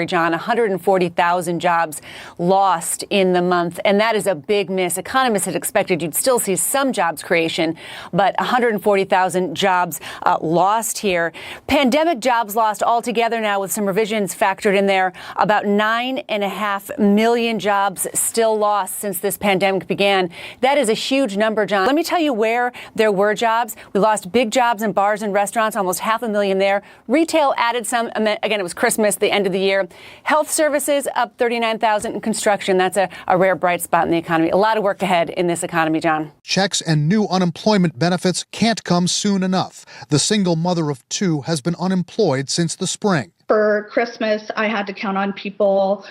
John, 140,000 jobs lost in the month, and that is a big miss. Economists had expected you'd still see some jobs creation, but 140,000 jobs lost here. Pandemic jobs lost altogether now, with some revisions factored in there. About 9.5 million jobs still lost since this pandemic began. That is a huge number, John. Let me tell you where there were jobs. We lost big jobs in bars and restaurants, almost 500,000 there. Retail added some. Again, it was Christmas, the end of the year. Health services up 39,000, and construction, that's a rare bright spot in the economy. A lot of work ahead in this economy, John. Checks and new unemployment benefits can't come soon enough. The single mother of two has been unemployed since the spring. For Christmas, I had to count on people,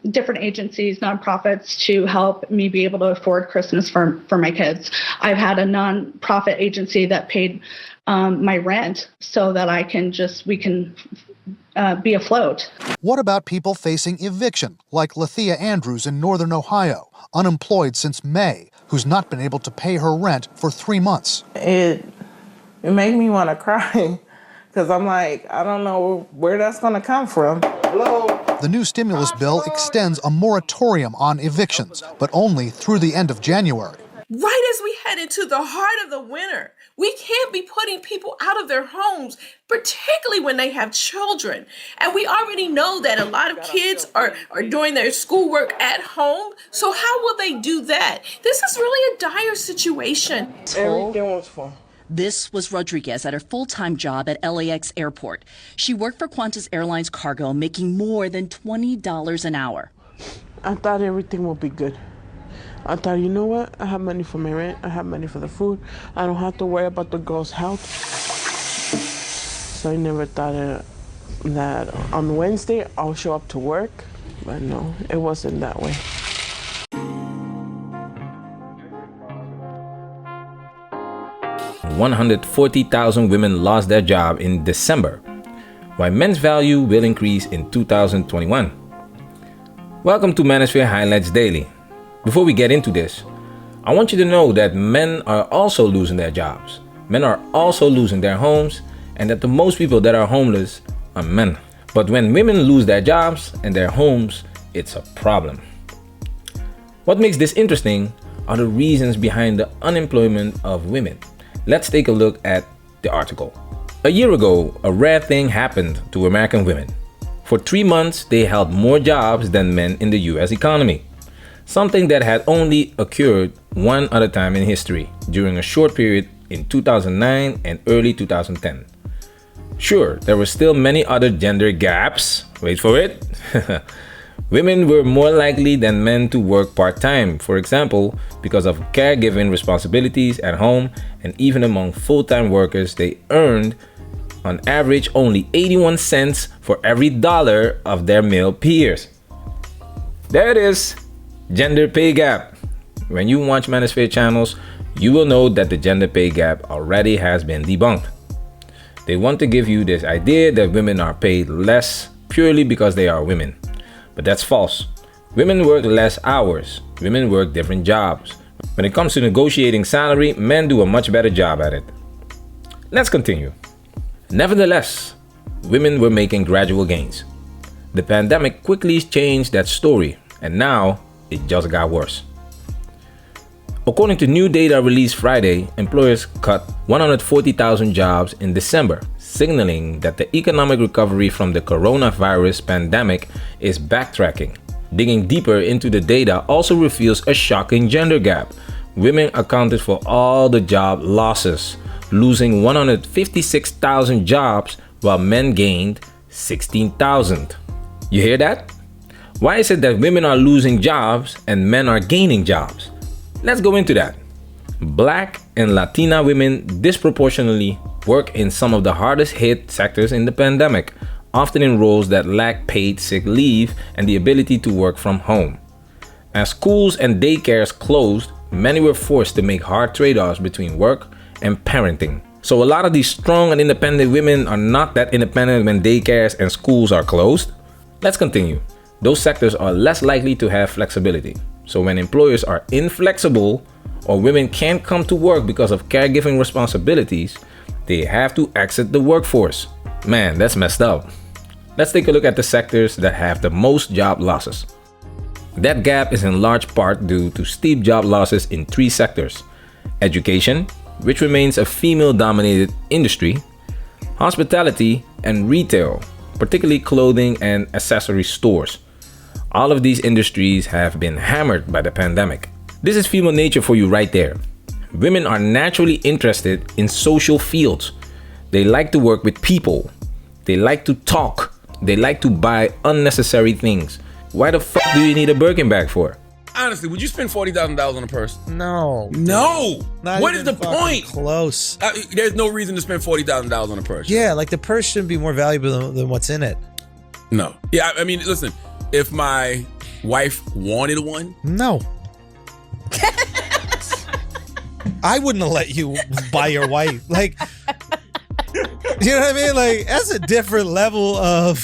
different agencies, nonprofits, to help me be able to afford Christmas for my kids. I've had a nonprofit agency that paid my rent so that we can be afloat. What about people facing eviction, like Lethea Andrews in Northern Ohio, unemployed since May, who's not been able to pay her rent for 3 months? It made me want to cry, because I'm like, I don't know where that's going to come from. Hello? The new stimulus bill extends a moratorium on evictions, but only through the end of January. Right as we head into the heart of the winter, we can't be putting people out of their homes, particularly when they have children. And we already know that a lot of kids are doing their schoolwork at home. So how will they do that? This is really a dire situation. Everything was fun. This was Rodriguez at her full-time job at LAX Airport. She worked for Qantas Airlines Cargo, making more than $20 an hour. I thought everything would be good. I thought, you know what? I have money for my rent. I have money for the food. I don't have to worry about the girl's health. So I never thought that on Wednesday I'll show up to work. But no, it wasn't that way. $140,000 women lost their job in December, while men's value will increase in 2021. Welcome to Manosphere Highlights Daily. Before we get into this, I want you to know that men are also losing their jobs. Men are also losing their homes, and that the most people that are homeless are men. But when women lose their jobs and their homes, it's a problem. What makes this interesting are the reasons behind the unemployment of women. Let's take a look at the article. A year ago, a rare thing happened to American women. For 3 months, they held more jobs than men in the US economy. Something that had only occurred one other time in history, during a short period in 2009 and early 2010. Sure, there were still many other gender gaps. Wait for it. Women were more likely than men to work part-time, for example, because of caregiving responsibilities at home, and even among full-time workers, they earned on average only 81 cents for every dollar of their male peers. There it is. Gender pay gap. When you watch Manosphere channels, you will know that the gender pay gap already has been debunked. They want to give you this idea that women are paid less purely because they are women. But that's false. Women work less hours. Women work different jobs. When it comes to negotiating salary, men do a much better job at it. Let's continue. Nevertheless, women were making gradual gains. The pandemic quickly changed that story, and now it just got worse. According to new data released Friday, employers cut 140,000 jobs in December, signaling that the economic recovery from the coronavirus pandemic is backtracking. Digging deeper into the data also reveals a shocking gender gap. Women accounted for all the job losses, losing 156,000 jobs, while men gained 16,000. You hear that? Why is it that women are losing jobs and men are gaining jobs? Let's go into that. Black and Latina women disproportionately work in some of the hardest hit sectors in the pandemic, often in roles that lack paid sick leave and the ability to work from home. As schools and daycares closed, many were forced to make hard trade-offs between work and parenting. So a lot of these strong and independent women are not that independent when daycares and schools are closed. Let's continue. Those sectors are less likely to have flexibility. So when employers are inflexible or women can't come to work because of caregiving responsibilities, they have to exit the workforce. Man, that's messed up. Let's take a look at the sectors that have the most job losses. That gap is in large part due to steep job losses in 3 sectors: education, which remains a female-dominated industry, hospitality, and retail, particularly clothing and accessory stores. All of these industries have been hammered by the pandemic. This is female nature for you right there. Women are naturally interested in social fields. They like to work with people. They like to talk. They like to buy unnecessary things. Why the fuck do you need a Birkin bag for? Honestly, would you spend $40,000 on a purse? No. No. Not What is even the fucking point? Close. There's no reason to spend $40,000 on a purse. Yeah, like the purse shouldn't be more valuable than what's in it. No. Yeah, I mean, listen, if my wife wanted one. No. I wouldn't have let you buy your wife. Like, you know what I mean? Like, that's a different level of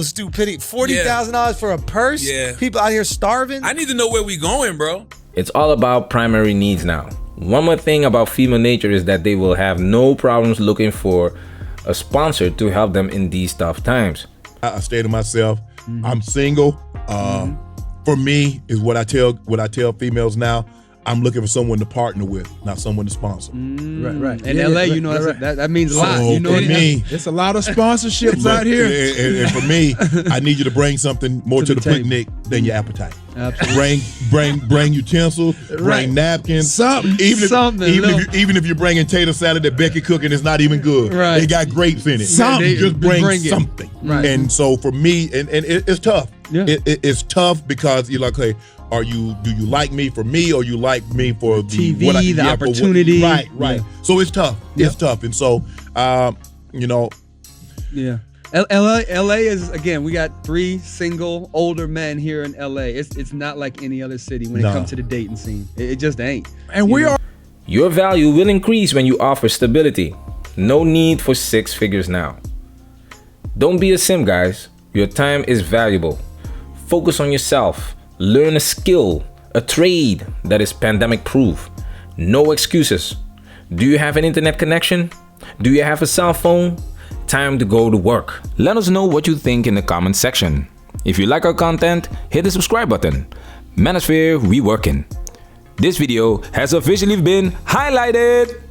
stupidity. $40,000 for a purse? Yeah. People out here starving? I need to know where we going, bro. It's all about primary needs now. One more thing about female nature is that they will have no problems looking for a sponsor to help them in these tough times. I stay to myself. I'm single. For me, is what I tell females now. I'm looking for someone to partner with, not someone to sponsor. Right. In LA, you know, that means a lot. So You know, for me, it's a lot of sponsorships out here. And for me, I need you to bring something more to the picnic than your appetite. Absolutely. Bring utensils, bring napkins. Something. Even if you're bringing tater salad that Becky cooking, it's not even good. Right. They got grapes in it. Something. Just bring it. something. Right. And so for me, and it's tough. Yeah. It's tough because you're like, hey, do you like me for me, or you like me for TV, the opportunity? Right. Yeah. So it's tough. Yeah. It's tough, and so Yeah. LA is, again, we got 3 single older men here in LA. It's not like any other city when it comes to the dating scene. It just ain't. And Your value will increase when you offer stability. No need for 6 figures now. Don't be a sim, guys. Your time is valuable. Focus on yourself. Learn a skill, a trade that is pandemic proof. No excuses. Do you have an internet connection? Do you have a cell phone? Time to go to work. Let us know what you think in the comment section. If you like our content, hit the subscribe button. Manosphere, we working. This video has officially been highlighted.